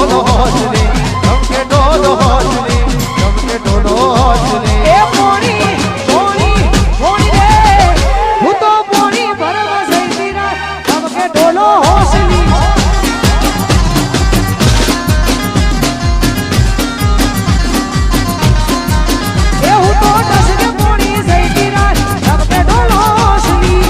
ઢોલ હોજલી ધમકે ઢોલ હોજલી ધમકે ઢોલ હોજલી એ પોણી પોણી પોણી રે હું તો પોણી ભરવા જઈતી રાત ધમકે ઢોલો હોસલી એ હું તો ડસકે પોણી જઈતી રાત ધમકે ઢોલો હોસલી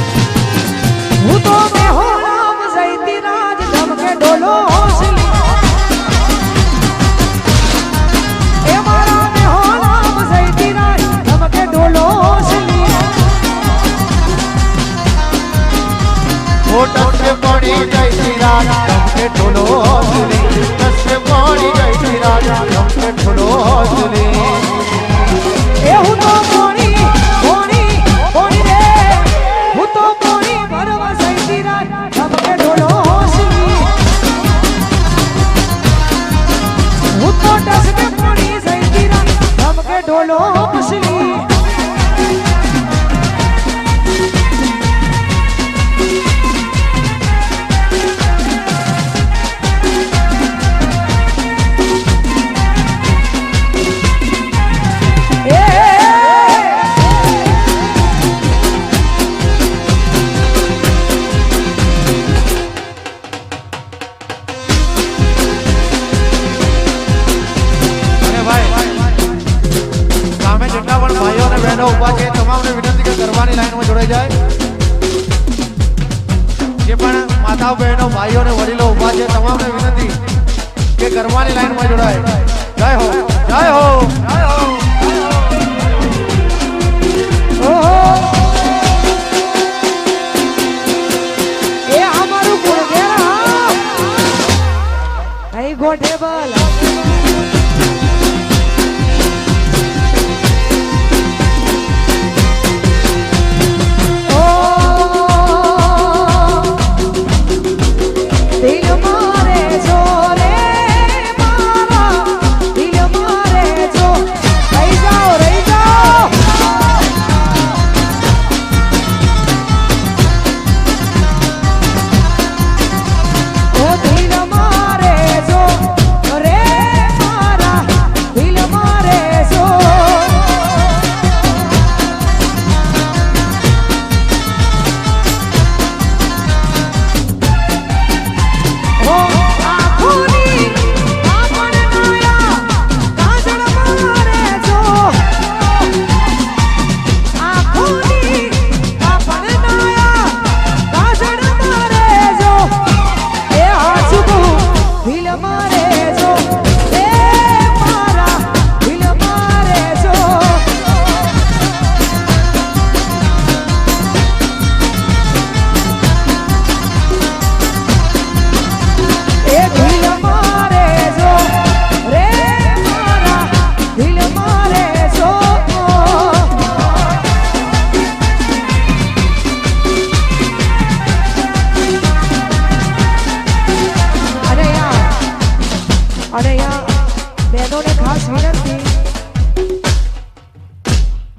હું તો બેહો નામ જઈતી રાત ધમકે ઢોલો હોસલી એ મારા બેહો નામ જઈતી રાત ધમકે ઢોલો હોસલી ટસકે પાણી જઈતી રાત ધમકે ઢોલો હોજલી ટસકે પાણી જઈતી રાત ધમકે ઢોલો હોજલી એ હું તો પોણી પોણી પોણી રે હું તો પોણી ભરવા જઈતી રાત ધમકે ઢોલો હોસલી હું તો ડસકે પોણી જઈતી રાત ધમકે ઢોલો હોસલી ઉભા છે તમામને વિનંતી કે ગરબાની લાઈનમાં જોડાઈ જાય જે પણ માતાઓ બહેનો ભાઈઓ અને વડીલો ઉભા છે તમામને વિનંતી કે ગરબાની લાઈનમાં જોડાય જય હો જય હો જય હો એ અમારું ગુણગેરા અહીં ગોઠેબલ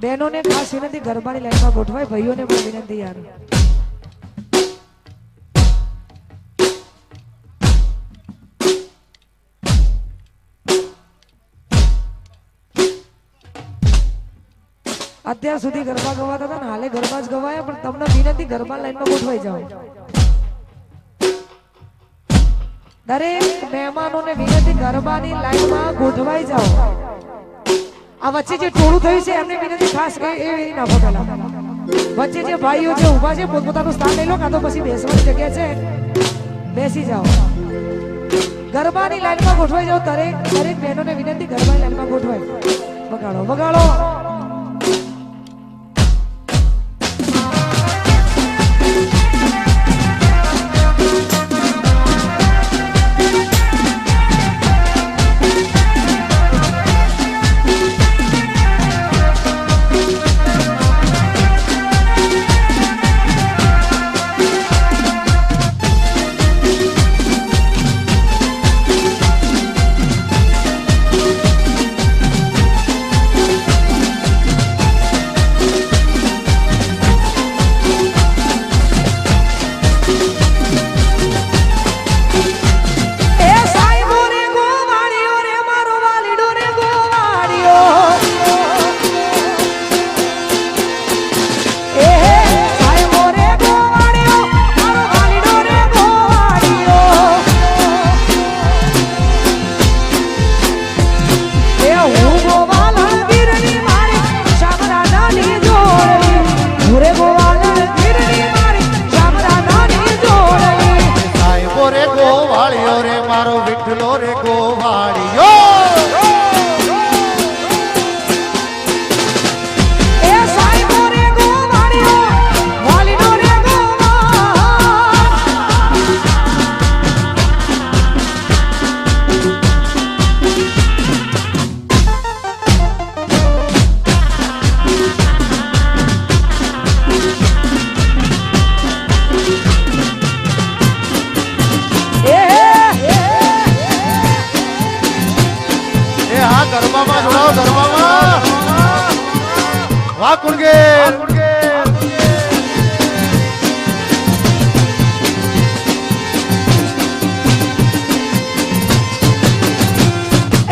બહેનોને ખાસ વિનંતી ગરબાની લાઈનમાં ગોઠવાય ભાઈઓને પણ વિનંતી યાર અત્યાર સુધી ગરબા ગવાતા હતા ને હાલે ગરબા જ ગવાયા પણ તમને વિનંતી ગરબા લાઈનમાં ગોઠવાઈ જાઓ દરેક મહેમાનોને વિનંતી ગરબાની લાઈનમાં ગોઠવાઈ જાઓ આ વચ્ચે જે ટોળું થયું છે એમને વિનંતી ખાસ એ નાખો પેલા વચ્ચે જે ભાઈઓ જે ઊભા છે પોતપોતાનું સ્થાન લઈ લો કાં તો પછી બેસવાની જગ્યા છે બેસી જાઓ ગરબાની લાઈનમાં ગોઠવાઈ જાઓ દરેક બહેનોને વિનંતી ગરબાની લાઈનમાં ગોઠવાય વગાડો વગાડો ગોવાળિયો રે મારો વિઠ્ઠલો રે ગોવાળિયો એ સાહેબો રે ગોવાળિયો વાલીનો રે ગરબામાં જોડાઓ ગરબામાં વાહ કુણગે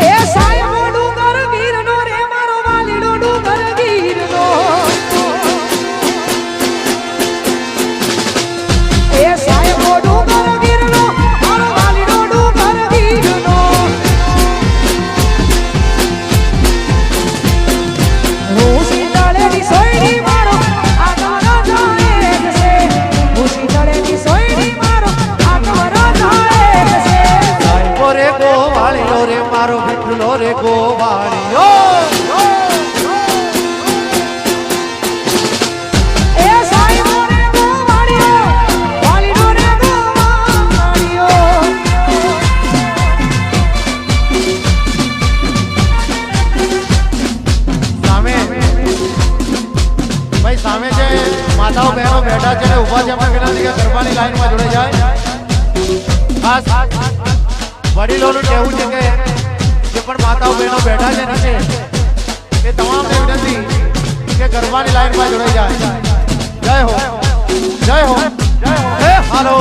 એ સાહેબો ડુંગર ગીરનો રે મારો વાલીનો ડુંગર ગીરનો એ સાહેબો ડુંગર ગીરનો મારો વાલીનો ડુંગર ગીરનો ભૂસી તળેની સોયડી મારો આગળ જાય છે ભૂસી તળેની સોયડી મારો આગળ જાય છે સાહેબો રે ગોવાળિયો રે મારો વિઠ્ઠલો રે ગોવાળિયો એ સાહેબો રે ગોવાળિયો વાલીનો રે ગોવાળિયો સામે ભાઈ સામે જે માતાઓ બહેનો બેઠા છે ને ઊભા છે એમને વિનંતી કે ગરબાની લાઈનમાં જોડાઈ જાય ખાસ વડીલોનું કહેવું છે કે જે પણ માતાઓ બહેનો બેઠા છે નીચે એ તમામને વિનંતી કે ગરબાની લાઈનમાં જોડાઈ જાય જય હો જય હો હે હાલો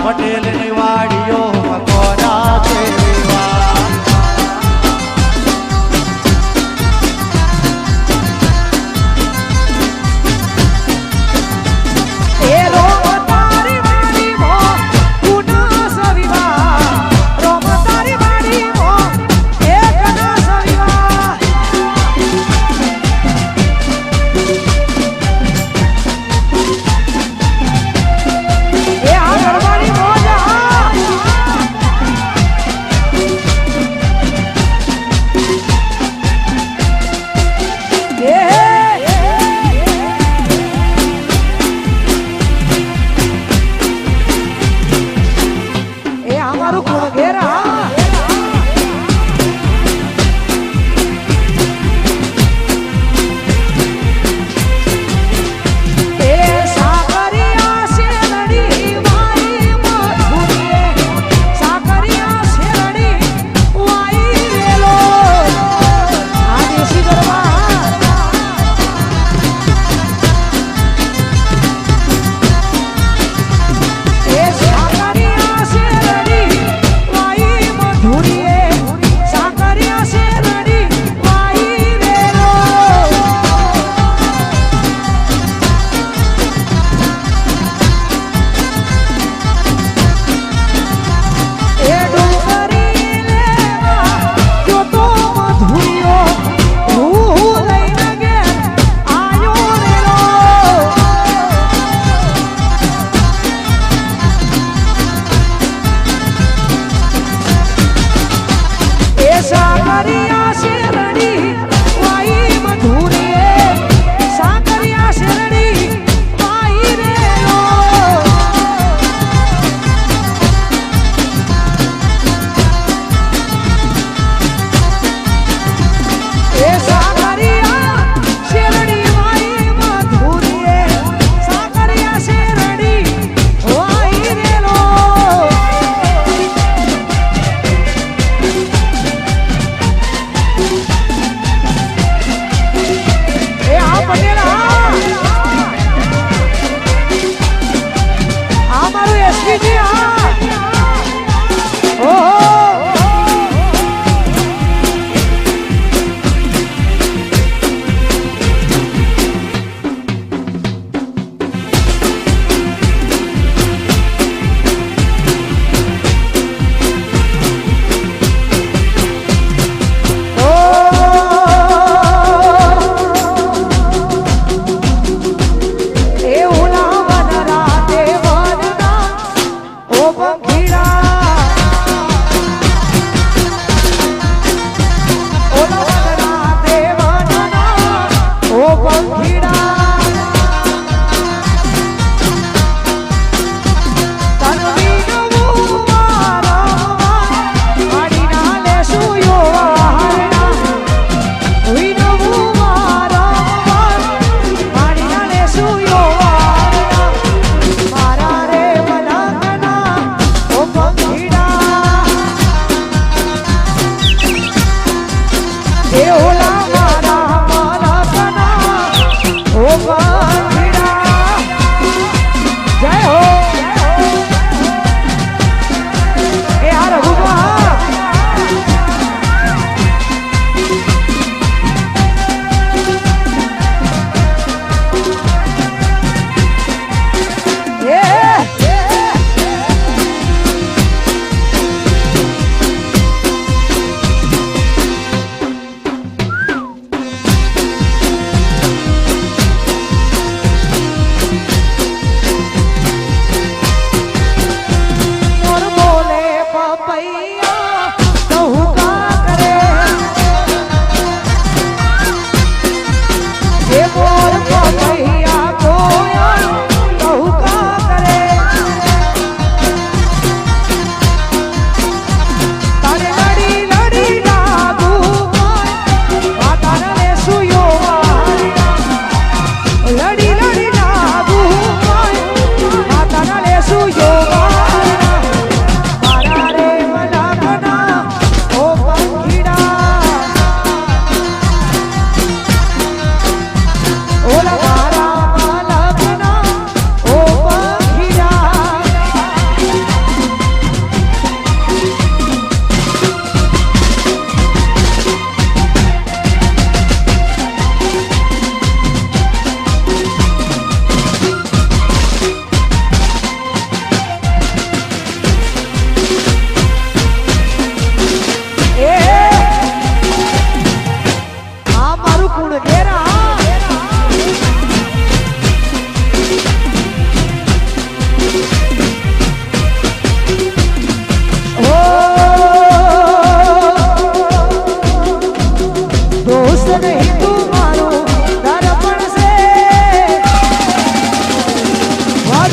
પટેલ ની વાડીઓ મકોરા છે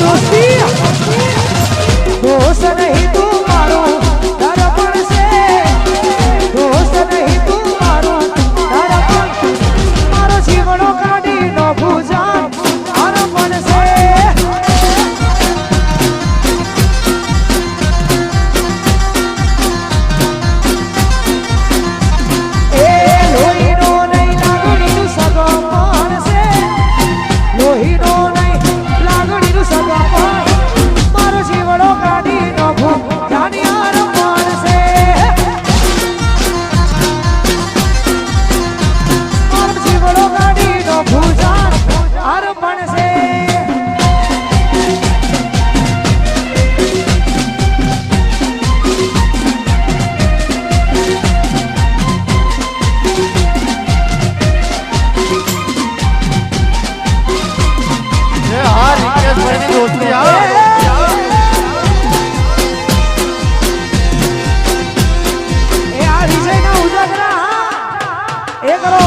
દોસ્તી દોસ્ત નહીં તું મારો દર્પણ છે દોસ્ત નહીં તું મારો દર્પણ મારો જીવડો કાઢી નો ભૂજાન અર્પણ છે એ લોહીનો નહીં લાગણીનું સગપણ છે લોહીનો નહીં લાગણીનું સગપણ મારો જીવડો કાઢી નો ભૂજાની અર્પણ છે મારો જીવડો કાઢી નો ભૂજાન અર્પણ છે એ હા રિંકેશભાઈની દોસ્તી હા એ આ વિષયના ઉજાગરા એ કરો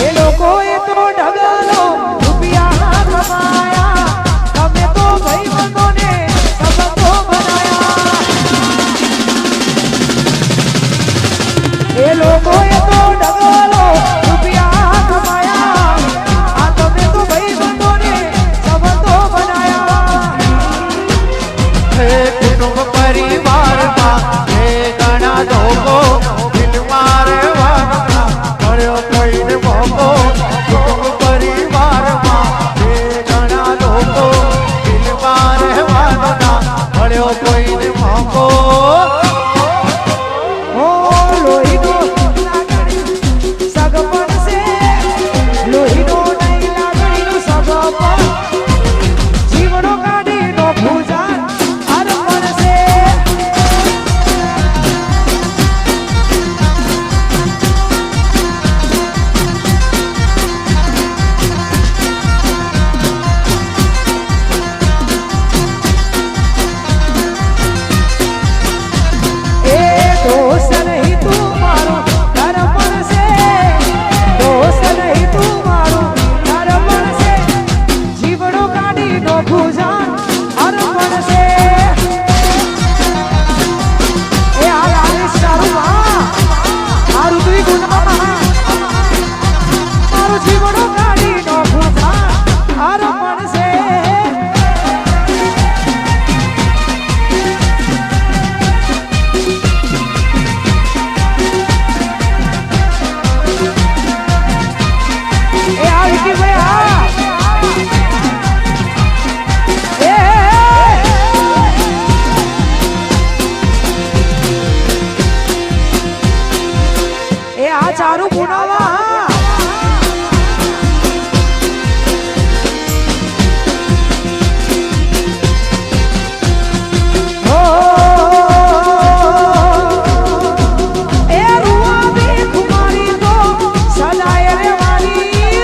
એ લોકોએ તો ઢગલો રૂપિયા કમાયા તમે તો ભાઈબંધોને સંબંધો બનાયા એ લોકોએ તો ઢગલો રૂપિયા કમાયા આ તમે તો ભાઈબંધોને સંબંધો બનાયા હે કુટુંબ પરિવારમાં હે ઘણા લોકો દિલ મારવાના મળ્યો કોઈને મોકો કુટુંબ પરિવારમાં હે ઘણા લોકો દિલ મારવાના મળ્યો કોઈને મોકો ઓ લોહીનો સગપણ છે લોહીનો નહીં લાગણીનું સગપણ જીવનો કાઢીનો ભૂજાન અર્પણ છે એ દોસ્ત નહીં તું મારો દર્પણ છે દોસ્ત નહીં તું મારો દર્પણ છે જીવડો કાઢીનો ભૂજાન અર્પણ છે એ આ લાલીશ તારું આ ઋત્વિક ગુણમાં મારો જીવડો કાઢીનો ભૂજાન અર્પણ છે એ આ વિકીભાઈ એ આ ચારું પુનાવા એ રૂવા ભીખ મારી તો સદાય રહેવાની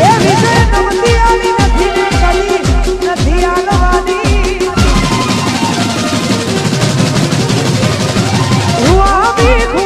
એ વિજય નમતી આવી નથી ને કલી નથી આગવાની રૂવા ભીખ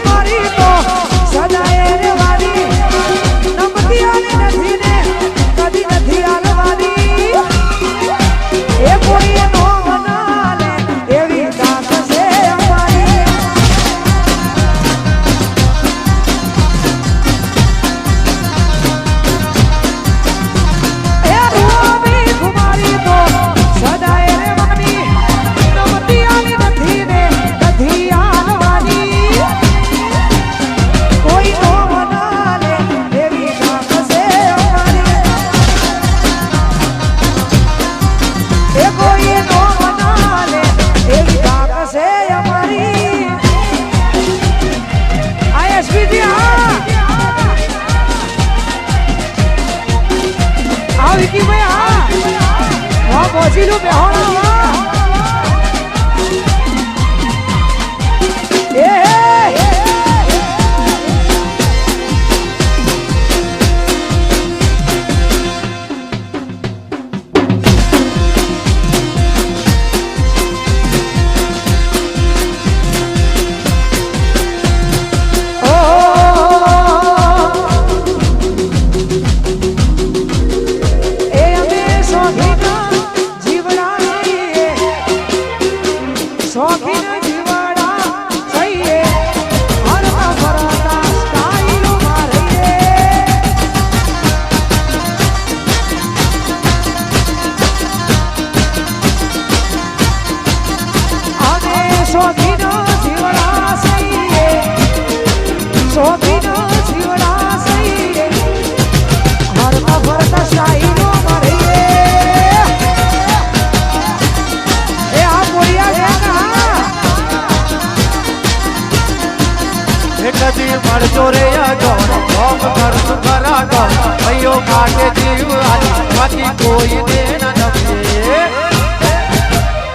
જિંદગી મળજો રે અગોણ ઓમ કરશું ખરાગોણ ભાઈઓ માટે જીવ આલી બાકી કોઈને ના નમજે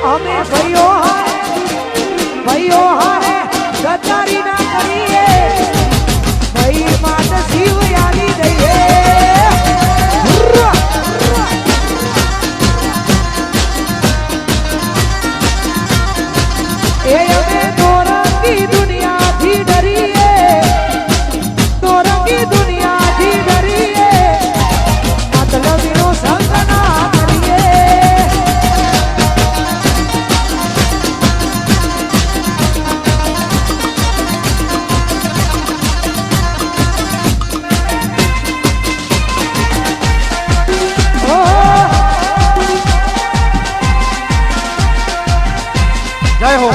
અમે ભાઈઓ હારે ગદ્દારી ના કરીએ ભાઈ માટે જીવ યાદી દઈએ એ અમે દોરંગી દુનિયાથી ડરીએ દોરંગી દુનિયાથી ડરીએ મતલબીનો સંગ ના કરીએ જય હો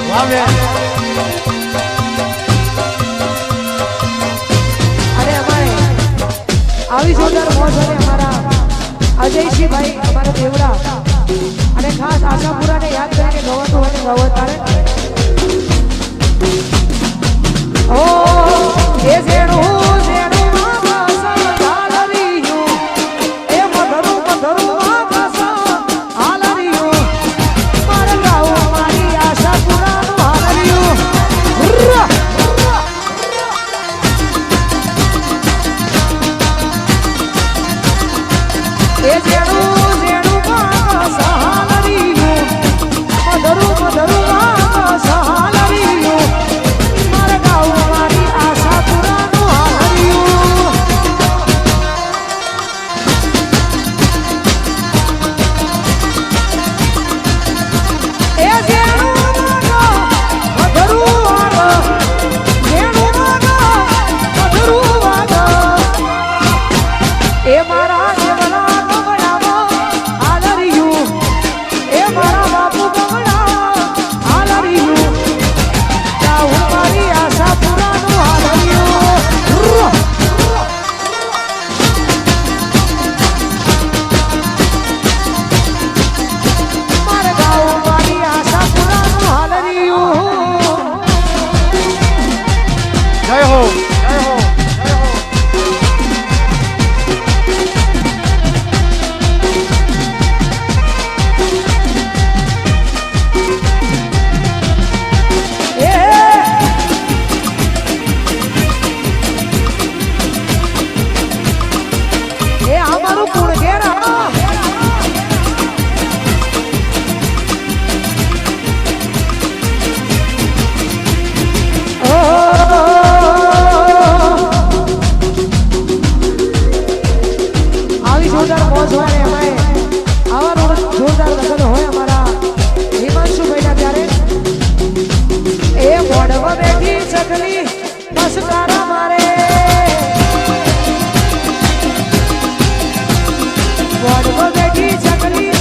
વાવે અરે અમારે આવી જોરદાર મોજ અને અમારા અજયસિંહ ભાઈ અમારા દેવડા અને ખાસ આશાપુરાને યાદ કરીને ગવાતું અને ગવત તારે ઓ એ જેણું જેણું મામા સંધાલરિયું એ મધરું મામા સંધાલરિયું મારા ગાવ મારી આશાપુરાનું હાલરિયું એ જેણું જેણું મામા સંધાલરિયું મધરું મામા સંધાલરિયું મારા ગાવ મારી આશાપુરાનું હાલરિયું એ જેણું મધરું વાગ જેણું મધરું વાગ એ મારા જેવલા ગમડામાં હાલરિયું એ મારા બાપુ ગમડા હાલરિયું ગાવ મારી આશાપુરાનું હાલરિયું મારા ગાવ મારી આશાપુરાનું હાલરિયું જય હો જય હો જય હો એ અમારું કુળ ઘેરા આવી જોરદાર મોજ હોય ને અમારે આવા જોરદાર લગ્ન હોય અમારા હિમાંશુ ભાઈના ત્યારે એ મોઢવા બેઠી ચકલી મસ્કારા મારે મોઢવા બેઠી ચકલી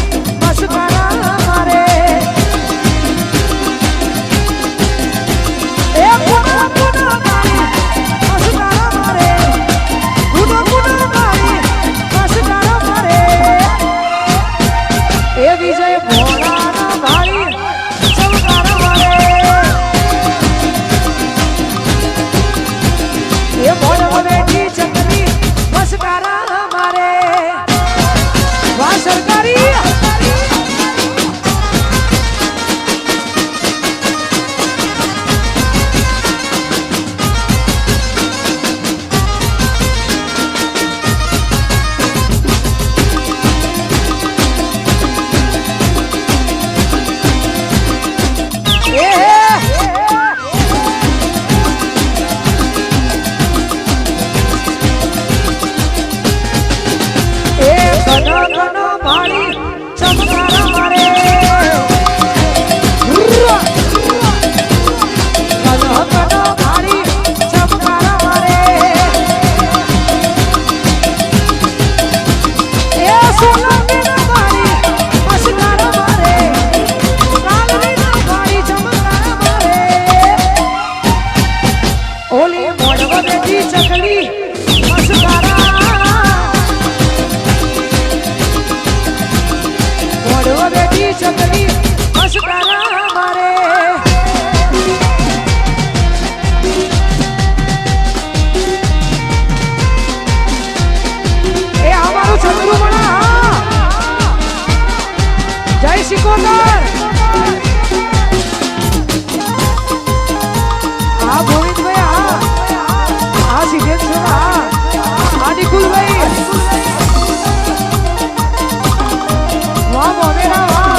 મસ્કારા મારે એ પુના પુના મારી મસ્કારા મારે પુના પુના મારી મસ્કારા મારે એ વિજય ભોળાના ભાઈ સંસ્કાર મારે ચકલી મસ્કારા મોઢો બેટી ચકલી મસ્કારા મારે એ અમારું ચંદ્રુમણા જય શિકોતર હા ગોવિંદભાઈ હા સિદ્ધેશ્વર હા નિકુલભાઈ વાહ મોમેરા વાહ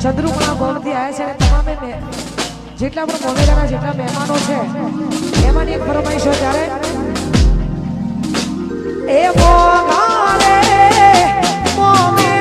ચંદ્રુમણા ગોમથી આવ્યા છે તમામે જેટલા પણ મોમેરાના જેટલા મહેમાનો છે એમાંની એક ફરમાઈશ હોય ત્યારે એ મોગારે મોમે